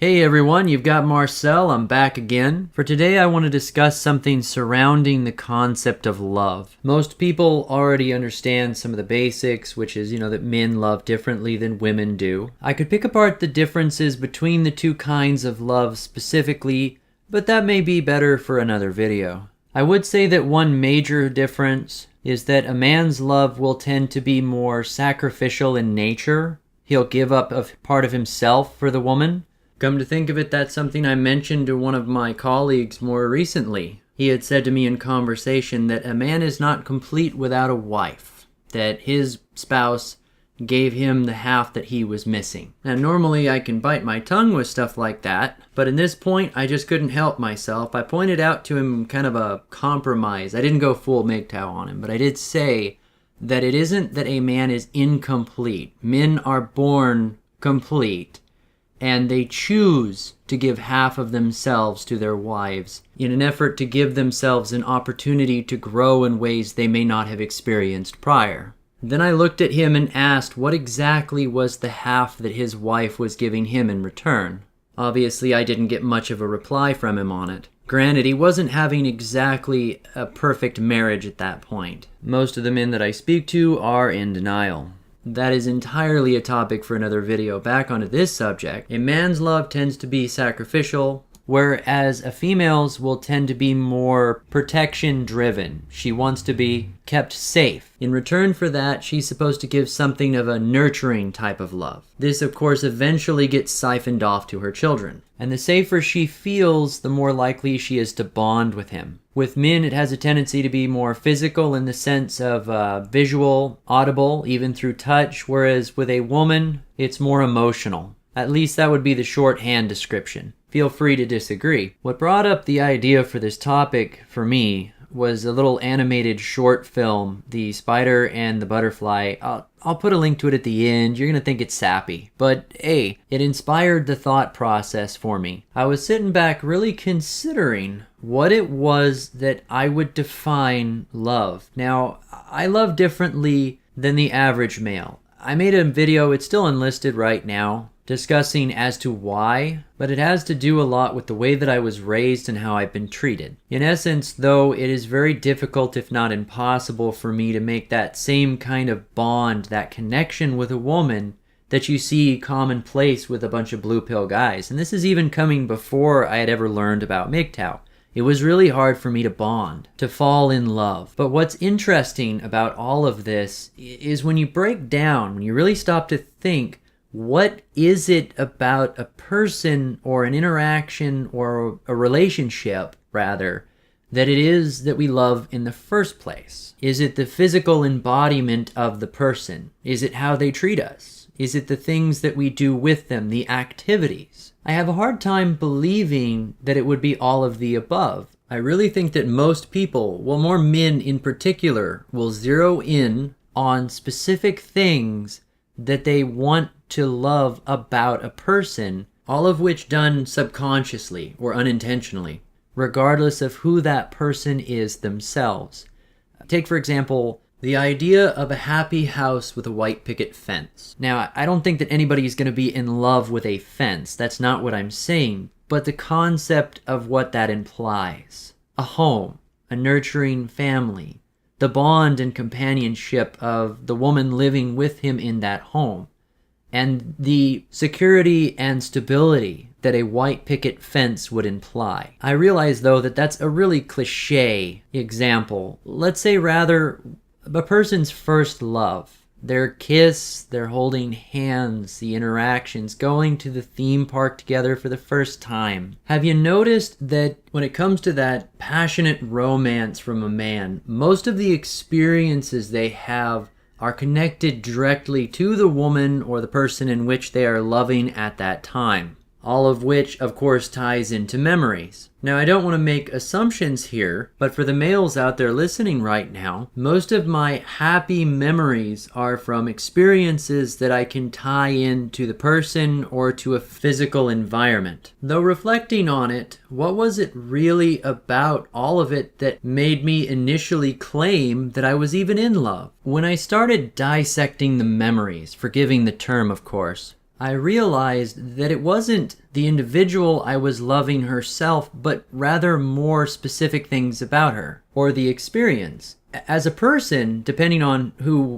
Hey everyone, you've got Marcel. I'm back again. For today I want to discuss something surrounding the concept of love. Most people already understand some of the basics, which is, that men love differently than women do. I could pick apart the differences between the two kinds of love specifically, but that may be better for another video. I would say that one major difference is that a man's love will tend to be more sacrificial in nature. He'll give up a part of himself for the woman. Come to think of it, that's something I mentioned to one of my colleagues more recently. He had said to me in conversation that a man is not complete without a wife, that his spouse gave him the half that he was missing. Now normally I can bite my tongue with stuff like that, but in this point I just couldn't help myself. I pointed out to him kind of a compromise. I didn't go full MGTOW on him, but I did say that it isn't that a man is incomplete. Men are born complete, and they choose to give half of themselves to their wives in an effort to give themselves an opportunity to grow in ways they may not have experienced prior. Then I looked at him and asked what exactly was the half that his wife was giving him in return. Obviously, I didn't get much of a reply from him on it. Granted, he wasn't having exactly a perfect marriage at that point. Most of the men that I speak to are in denial. That is entirely a topic for another video. Back onto this subject. A man's love tends to be sacrificial, whereas a female's will tend to be more protection driven. She wants to be kept safe. In return for that, she's supposed to give something of a nurturing type of love. This, of course, eventually gets siphoned off to her children. And the safer she feels, the more likely she is to bond with him. With men, it has a tendency to be more physical in the sense of visual, audible, even through touch, whereas with a woman, it's more emotional. At least that would be the shorthand description. Feel free to disagree. What brought up the idea for this topic for me was a little animated short film, The Spider and the Butterfly. I'll put a link to it at the end. You're going to think it's sappy. But hey, it inspired the thought process for me. I was sitting back really considering what it was that I would define love. Now, I love differently than the average male. I made a video, it's still unlisted right now, discussing as to why, but it has to do a lot with the way that I was raised and how I've been treated. In essence, though, it is very difficult, if not impossible, for me to make that same kind of bond, that connection with a woman that you see commonplace with a bunch of blue pill guys. And this is even coming before I had ever learned about MGTOW. It was really hard for me to bond, to fall in love. But what's interesting about all of this is when you break down, when you really stop to think, what is it about a person or an interaction or a relationship, rather, that it is that we love in the first place? Is it the physical embodiment of the person? Is it how they treat us? Is it the things that we do with them, the activities? I have a hard time believing that it would be all of the above. I really think that most people, well, more men in particular, will zero in on specific things that they want to love about a person, all of which done subconsciously or unintentionally, regardless of who that person is themselves. Take, for example, the idea of a happy house with a white picket fence. Now, I don't think that anybody is going to be in love with a fence. That's not what I'm saying. But the concept of what that implies. A home, a nurturing family, the bond and companionship of the woman living with him in that home, and the security and stability that a white picket fence would imply. I realize, though, that that's a really cliche example. Let's say rather a person's first love, their kiss, their holding hands, the interactions, going to the theme park together for the first time. Have you noticed that when it comes to that passionate romance from a man, most of the experiences they have are connected directly to the woman or the person in which they are loving at that time? All of which, of course, ties into memories. Now, I don't want to make assumptions here, but for the males out there listening right now, most of my happy memories are from experiences that I can tie into the person or to a physical environment. Though reflecting on it, what was it really about all of it that made me initially claim that I was even in love? When I started dissecting the memories, forgiving the term, of course, I realized that it wasn't the individual I was loving herself, but rather more specific things about her, or the experience. As a person, depending on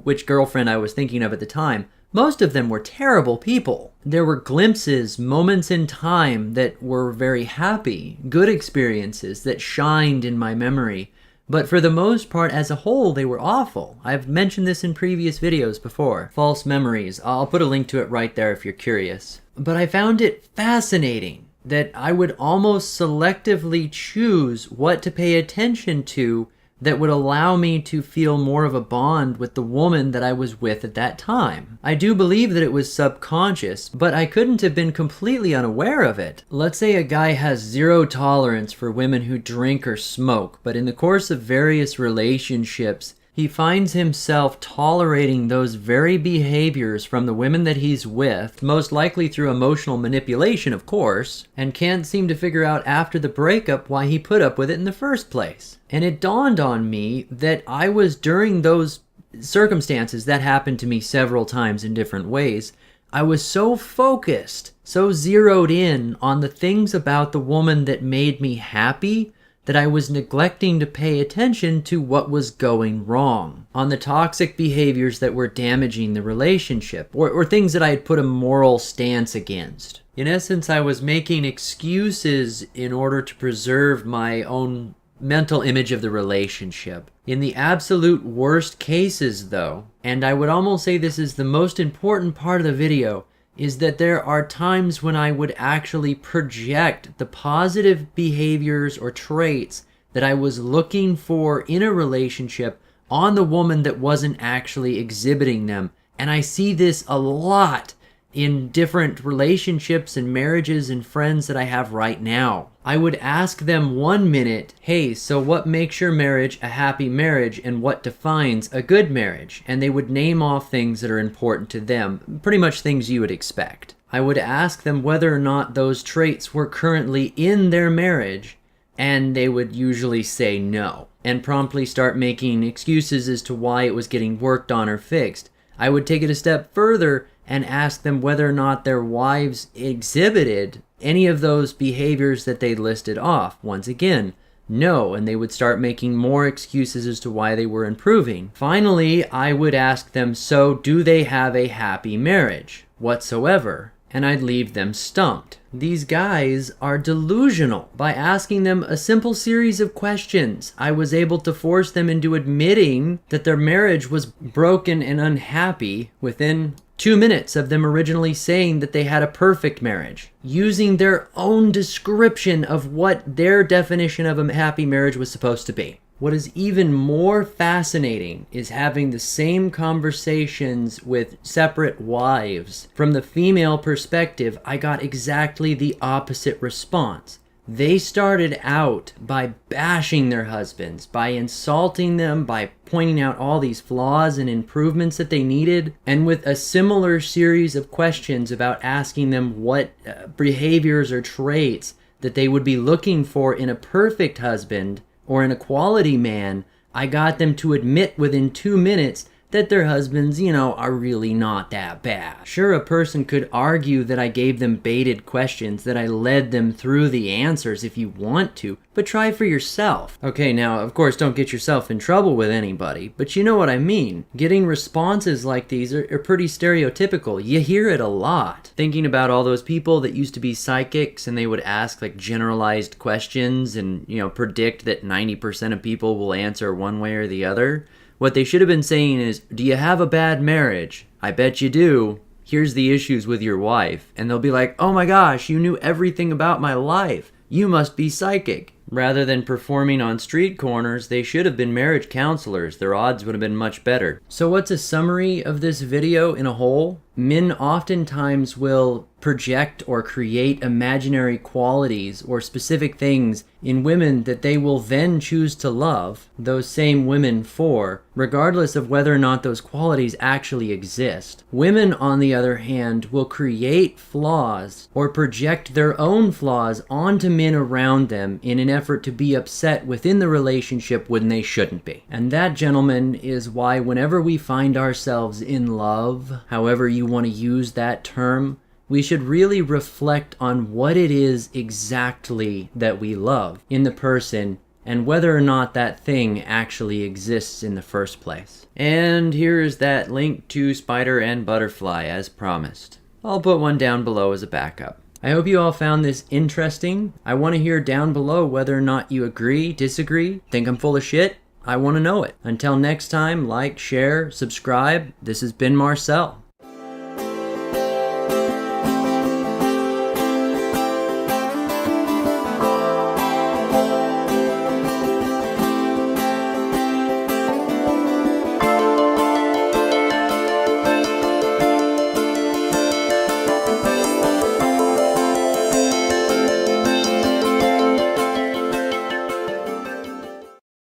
which girlfriend I was thinking of at the time, most of them were terrible people. There were glimpses, moments in time that were very happy, good experiences that shined in my memory. But for the most part, as a whole, they were awful. I've mentioned this in previous videos before. False memories. I'll put a link to it right there if you're curious. But I found it fascinating that I would almost selectively choose what to pay attention to that would allow me to feel more of a bond with the woman that I was with at that time. I do believe that it was subconscious, but I couldn't have been completely unaware of it. Let's say a guy has zero tolerance for women who drink or smoke, but in the course of various relationships, he finds himself tolerating those very behaviors from the women that he's with, most likely through emotional manipulation, of course, and can't seem to figure out after the breakup why he put up with it in the first place. And it dawned on me that I was, during those circumstances, that happened to me several times in different ways, I was so focused, so zeroed in on the things about the woman that made me happy, that I was neglecting to pay attention to what was going wrong, on the toxic behaviors that were damaging the relationship, or things that I had put a moral stance against. In essence, I was making excuses in order to preserve my own mental image of the relationship. In the absolute worst cases, though, and I would almost say this is the most important part of the video, is that there are times when I would actually project the positive behaviors or traits that I was looking for in a relationship on the woman that wasn't actually exhibiting them. And I see this a lot in different relationships and marriages and friends that I have right now. I would ask them 1 minute, hey, so what makes your marriage a happy marriage and what defines a good marriage? And they would name off things that are important to them, pretty much things you would expect. I would ask them whether or not those traits were currently in their marriage, and they would usually say no, and promptly start making excuses as to why it was getting worked on or fixed. I would take it a step further and ask them whether or not their wives exhibited any of those behaviors that they listed off. Once again, no, and they would start making more excuses as to why they were improving. Finally, I would ask them, so do they have a happy marriage whatsoever? And I'd leave them stumped. These guys are delusional. By asking them a simple series of questions, I was able to force them into admitting that their marriage was broken and unhappy within 2 minutes of them originally saying that they had a perfect marriage, using their own description of what their definition of a happy marriage was supposed to be. What is even more fascinating is having the same conversations with separate wives. From the female perspective, I got exactly the opposite response. They started out by bashing their husbands, by insulting them, by pointing out all these flaws and improvements that they needed, and with a similar series of questions about asking them what behaviors or traits that they would be looking for in a perfect husband or in a quality man, I got them to admit within 2 minutes that their husbands, are really not that bad. Sure, a person could argue that I gave them baited questions, that I led them through the answers if you want to, but try for yourself. Okay, now, of course, don't get yourself in trouble with anybody, but you know what I mean. Getting responses like these are pretty stereotypical. You hear it a lot. Thinking about all those people that used to be psychics and they would ask like generalized questions and, predict that 90% of people will answer one way or the other. What they should have been saying is, do you have a bad marriage? I bet you do. Here's the issues with your wife. And they'll be like, oh my gosh, you knew everything about my life. You must be psychic. Rather than performing on street corners, they should have been marriage counselors. Their odds would have been much better. So what's a summary of this video in a whole? Men oftentimes will project or create imaginary qualities or specific things in women that they will then choose to love those same women for, regardless of whether or not those qualities actually exist. Women, on the other hand, will create flaws or project their own flaws onto men around them in an effort to be upset within the relationship when they shouldn't be. And that, gentlemen, is why whenever we find ourselves in love, however you want to use that term, we should really reflect on what it is exactly that we love in the person and whether or not that thing actually exists in the first place. And here is that link to Spider and Butterfly as promised. I'll put one down below as a backup. I hope you all found this interesting. I want to hear down below whether or not you agree, disagree, think I'm full of shit. I want to know it. Until next time, like, share, subscribe. This has been Marcel.